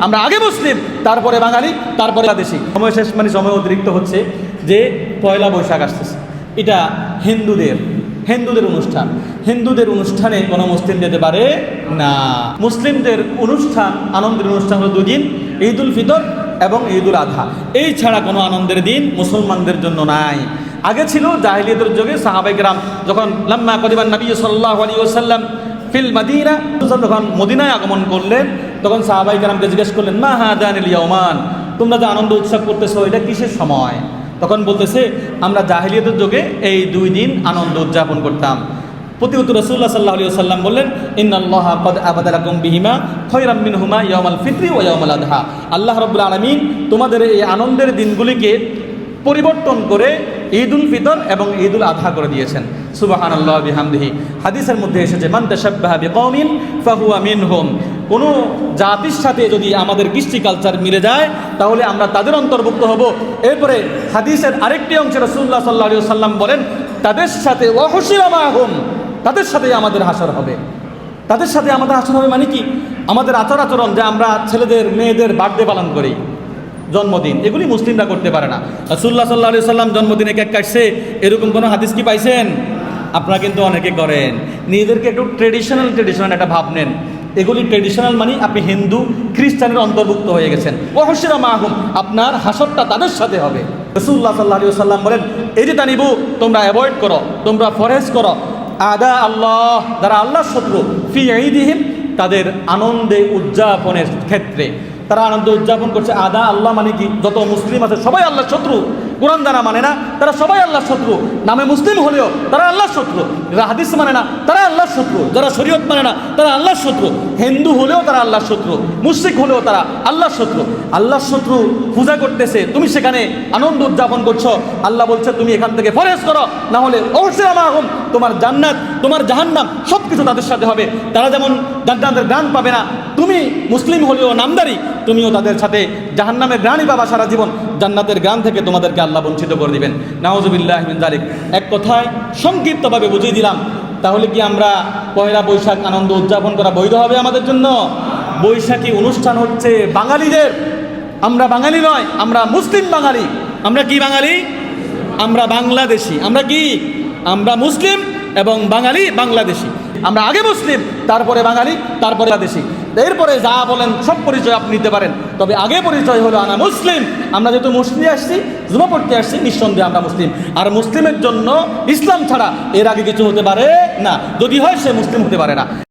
আমরা আগে মুসলিম, তারপরে বাঙালি, তারপরে বাংলাদেশি। সময় শেষ মানে সময় অতিরিক্ত হচ্ছে যে পয়লা বৈশাখ আসতেছে, এটা হিন্দুদের অনুষ্ঠান। হিন্দুদের অনুষ্ঠানে কোনো মুসলিম যেতে পারে না। মুসলিমদের অনুষ্ঠান, আনন্দের অনুষ্ঠান হলো দুদিন, ঈদ উল ফিতর এবং ঈদ উল আযহা। এই ছাড়া কোনো আনন্দের দিন মুসলমানদের জন্য নাই। আগে ছিল জাহিলিয়াতের যুগে, সাহাবায়ে কেরাম যখন লাম্মা কদিবান নবী সাল্লাল্লাহু আলাইহি ওয়াসাল্লাম ফিল মদিনা, যখন মদিনায় আগমন করলেন, তখন সাহাবায়ে কেরামকে জিজ্ঞেস করলেন, মা হাদানিল ইয়াওমান, তোমরা যে আনন্দ উৎসব করতেছো এটা কিসের সময়? তখন বলতেছে, আমরা জাহিলিয়াতের যুগে এই 2 দিন আনন্দ উদযাপন করতাম। প্রতি উত্তর রাসূলুল্লাহ সাল্লাল্লাহু আলাইহি ওয়াসাল্লাম বললেন, ইন্নাল্লাহা ক্বাদ আবাদালাকুম বিহিমা খায়রাম মিনহুমা ইয়াউমাল ফিত্রি ওয়া ইয়াউমাল আযহা। আল্লাহ রাব্বুল আলামিন তোমাদের এই আনন্দের দিনগুলিকে পরিবর্তন করে ঈদ উল ফিতর এবং ঈদ উল আযহা করে দিয়েছেন। সুবহানাল্লাহ বিহামদিহি। হাদিসের মধ্যে এসেছে, মান তাশাব্বাহা বিকওমিন ফাহুয়া মিনহুম। কোনো জাতির সাথে যদি আমাদের কৃষ্টি কালচার মিলে যায় তাহলে আমরা তাদের অন্তর্ভুক্ত হব। এরপরে হাদিসের আরেকটি অংশে রাসূলুল্লাহ সাল্লাল্লাহু আলাইহি ওয়াসাল্লাম বলেন, তাদের সাথে ওয়াহুশিরা মাহুম, তাদের সাথে আমাদের হাসর হবে। তাদের সাথে আমাদের হাসর হবে মানে কি? আমাদের আচরণ, যে আমরা ছেলেদের মেয়েদের বার্থডে পালন করি, জন্মদিন, এগুলি মুসলিমরা করতে পারে না। রাসূলুল্লাহ সাল্লাল্লাহু আলাইহি ওয়াসাল্লাম জন্মদিনে কেক কাটছে, এরকম কোনো হাদিস কি পাইছেন? আপনারা কিন্তু অনেকে করেন। নিজেদেরকে একটু ট্রেডিশনাল একটা ভাব নেন। এগুলি ট্রেডিশনাল মানে আপনি হিন্দু খ্রিস্টানের অন্তর্ভুক্ত হয়ে গেছেন। ওয়াহুশিরা মাহুম, আপনার হাসরটা তাদের সাথে হবে। রাসূলুল্লাহ সাল্লাল্লাহু আলাইহি ওয়াসাল্লাম বলেন, ইজতানিবু, তোমরা অ্যাভয়েড করো, তোমরা ফরেজ করো, আদা আল্লাহ, যারা আল্লাহর শত্রু, ফি ঈদিহিম, তাদের আনন্দে উদযাপনের ক্ষেত্রে। তারা আনন্দ উদযাপন করছে। আদা আল্লাহ মানে কি? যত মুসলিম আছে সবাই আল্লাহর শত্রু। কোরআন যারা মানে না তারা সবাই আল্লাহর শত্রু। নামে মুসলিম হলেও তারা আল্লাহর শত্রু। যারা হাদিস মানে না তারা আল্লাহর শত্রু। যারা শরীয়ত মানে না তারা আল্লাহর শত্রু। হিন্দু হলেও তারা আল্লাহর শত্রু, মুশরিক হলেও তারা আল্লাহর শত্রু। আল্লাহর শত্রু পূজা করতেছে, তুমি সেখানে আনন্দ উদযাপন করছো। আল্লাহ বলছে তুমি এখান থেকে ফরেজ করো, না হলে অবশ্যই আমাহুম, তোমার জান্নাত তোমার জাহান্নাম সব কিছু তাদের সাথে হবে। তারা যেমন জান্নাতের গ্রাণ পাবে না, তুমি মুসলিম হলেও নামদারি, তুমিও তাদের সাথে জাহান্নামের গ্রাণই পাবা সারা জীবন। জান্নাতের গ্রাণ থেকে তোমাদেরকে আল্লাহ বঞ্চিত করে দিবেন। নাউযুবিল্লাহি মিন যালিক। এক কথায় সংক্ষিপ্তভাবে বুঝিয়ে দিলাম। তাহলে কি আমরা পয়লা বৈশাখ আনন্দ উদযাপন করা বৈধ হবে আমাদের জন্য? বৈশাখী অনুষ্ঠান হচ্ছে বাঙালিদের। আমরা বাঙালি নয়, আমরা মুসলিম বাঙালি। আমরা কি বাঙালি? আমরা বাংলাদেশি। আমরা কি? আমরা মুসলিম এবং বাঙালি বাংলাদেশি। আমরা আগে মুসলিম, তারপরে বাঙালি, তারপরে বাংলাদেশি। এরপরে যা বলেন সব পরিচয় আপনি নিতে পারেন, তবে আগে পরিচয় হলো আনা মুসলিম। আমরা যেহেতু মুসলিম আসছি, জুমা পড়তে আসছি, নিঃসন্দেহে আমরা মুসলিম। আর মুসলিমের জন্য ইসলাম ছাড়া এর আগে কিছু হতে পারে না। যদি হয় সে মুসলিম হতে পারে না।